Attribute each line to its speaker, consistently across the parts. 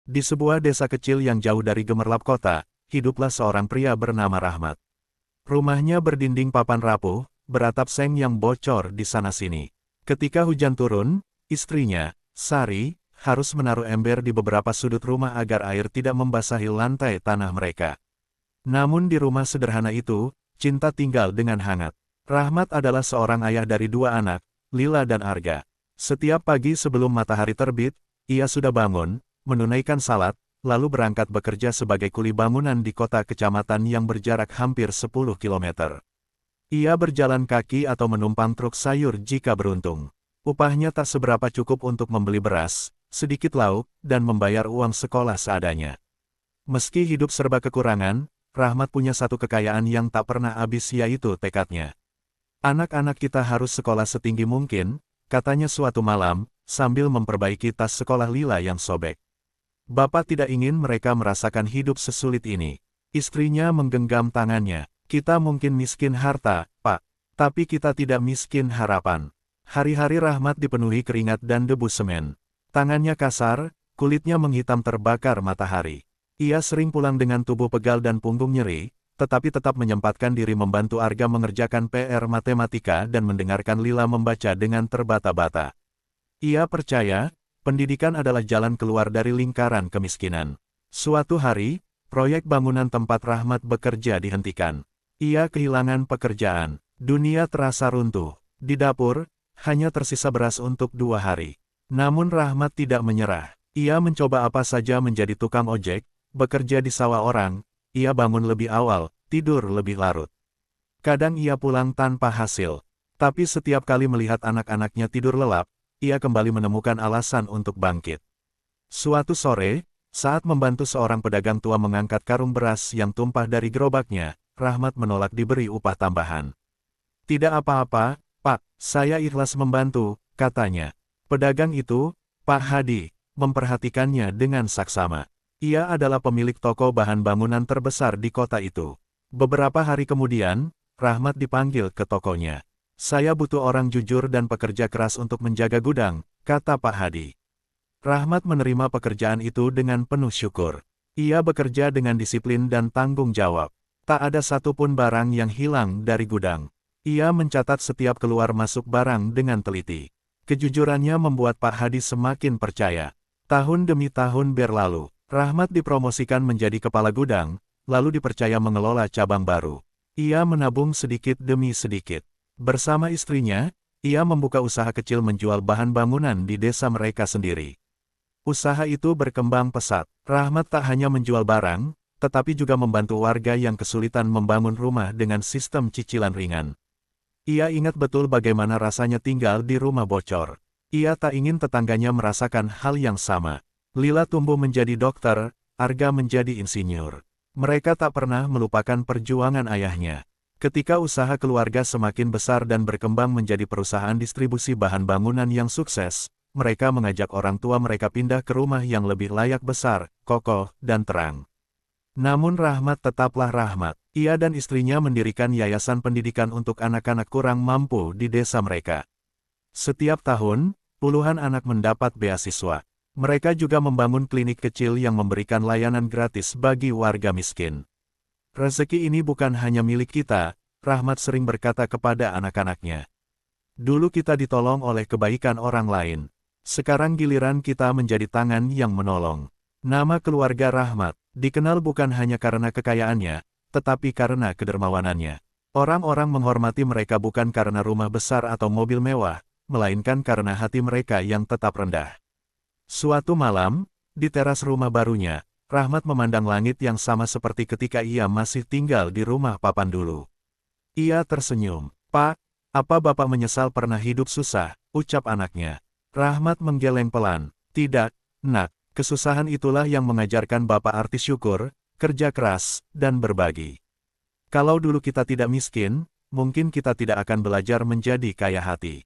Speaker 1: Di sebuah desa kecil yang jauh dari gemerlap kota, hiduplah seorang pria bernama Rahmat. Rumahnya berdinding papan rapuh, beratap seng yang bocor di sana-sini. Ketika hujan turun, istrinya, Sari, harus menaruh ember di beberapa sudut rumah agar air tidak membasahi lantai tanah mereka. Namun di rumah sederhana itu, cinta tinggal dengan hangat. Rahmat adalah seorang ayah dari dua anak, Lila dan Arga. Setiap pagi sebelum matahari terbit, ia sudah bangun, menunaikan salat, lalu berangkat bekerja sebagai kuli bangunan di kota kecamatan yang berjarak hampir 10 kilometer. Ia berjalan kaki atau menumpang truk sayur jika beruntung. Upahnya tak seberapa cukup untuk membeli beras, sedikit lauk, dan membayar uang sekolah seadanya. Meski hidup serba kekurangan, Rahmat punya satu kekayaan yang tak pernah habis, yaitu tekadnya. Anak-anak kita harus sekolah setinggi mungkin, katanya suatu malam, sambil memperbaiki tas sekolah Lila yang sobek. Bapak tidak ingin mereka merasakan hidup sesulit ini. Istrinya menggenggam tangannya. Kita mungkin miskin harta, Pak. Tapi kita tidak miskin harapan. Hari-hari Rahmat dipenuhi keringat dan debu semen. Tangannya kasar, kulitnya menghitam terbakar matahari. Ia sering pulang dengan tubuh pegal dan punggung nyeri, tetapi tetap menyempatkan diri membantu Arga mengerjakan PR matematika dan mendengarkan Lila membaca dengan terbata-bata. Ia percaya, pendidikan adalah jalan keluar dari lingkaran kemiskinan. Suatu hari, proyek bangunan tempat Rahmat bekerja dihentikan. Ia kehilangan pekerjaan. Dunia terasa runtuh. Di dapur, hanya tersisa beras untuk 2 hari. Namun Rahmat tidak menyerah. Ia mencoba apa saja menjadi tukang ojek, bekerja di sawah orang, ia bangun lebih awal, tidur lebih larut. Kadang ia pulang tanpa hasil. Tapi setiap kali melihat anak-anaknya tidur lelap, ia kembali menemukan alasan untuk bangkit. Suatu sore, saat membantu seorang pedagang tua mengangkat karung beras yang tumpah dari gerobaknya, Rahmat menolak diberi upah tambahan. Tidak apa-apa, Pak, saya ikhlas membantu, katanya. Pedagang itu, Pak Hadi, memperhatikannya dengan saksama. Ia adalah pemilik toko bahan bangunan terbesar di kota itu. Beberapa hari kemudian, Rahmat dipanggil ke tokonya. Saya butuh orang jujur dan pekerja keras untuk menjaga gudang, kata Pak Hadi. Rahmat menerima pekerjaan itu dengan penuh syukur. Ia bekerja dengan disiplin dan tanggung jawab. Tak ada satupun barang yang hilang dari gudang. Ia mencatat setiap keluar masuk barang dengan teliti. Kejujurannya membuat Pak Hadi semakin percaya. Tahun demi tahun berlalu, Rahmat dipromosikan menjadi kepala gudang, lalu dipercaya mengelola cabang baru. Ia menabung sedikit demi sedikit. Bersama istrinya, ia membuka usaha kecil menjual bahan bangunan di desa mereka sendiri. Usaha itu berkembang pesat. Rahmat tak hanya menjual barang, tetapi juga membantu warga yang kesulitan membangun rumah dengan sistem cicilan ringan. Ia ingat betul bagaimana rasanya tinggal di rumah bocor. Ia tak ingin tetangganya merasakan hal yang sama. Lila tumbuh menjadi dokter, Arga menjadi insinyur. Mereka tak pernah melupakan perjuangan ayahnya. Ketika usaha keluarga semakin besar dan berkembang menjadi perusahaan distribusi bahan bangunan yang sukses, mereka mengajak orang tua mereka pindah ke rumah yang lebih layak besar, kokoh, dan terang. Namun Rahmat tetaplah Rahmat. Ia dan istrinya mendirikan yayasan pendidikan untuk anak-anak kurang mampu di desa mereka. Setiap tahun, puluhan anak mendapat beasiswa. Mereka juga membangun klinik kecil yang memberikan layanan gratis bagi warga miskin. Rezeki ini bukan hanya milik kita, Rahmat sering berkata kepada anak-anaknya. Dulu kita ditolong oleh kebaikan orang lain. Sekarang giliran kita menjadi tangan yang menolong. Nama keluarga Rahmat dikenal bukan hanya karena kekayaannya, tetapi karena kedermawanannya. Orang-orang menghormati mereka bukan karena rumah besar atau mobil mewah, melainkan karena hati mereka yang tetap rendah. Suatu malam, di teras rumah barunya, Rahmat memandang langit yang sama seperti ketika ia masih tinggal di rumah papan dulu. Ia tersenyum. Pak, apa Bapak menyesal pernah hidup susah, ucap anaknya. Rahmat menggeleng pelan. Tidak, Nak. Kesusahan itulah yang mengajarkan Bapak arti syukur, kerja keras, dan berbagi. Kalau dulu kita tidak miskin, mungkin kita tidak akan belajar menjadi kaya hati.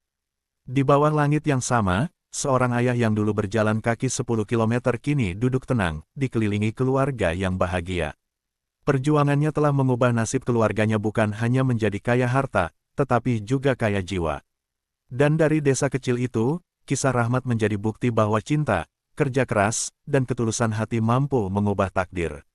Speaker 1: Di bawah langit yang sama, seorang ayah yang dulu berjalan kaki 10 km kini duduk tenang, dikelilingi keluarga yang bahagia. Perjuangannya telah mengubah nasib keluarganya bukan hanya menjadi kaya harta, tetapi juga kaya jiwa. Dan dari desa kecil itu, kisah Rahmat menjadi bukti bahwa cinta, kerja keras, dan ketulusan hati mampu mengubah takdir.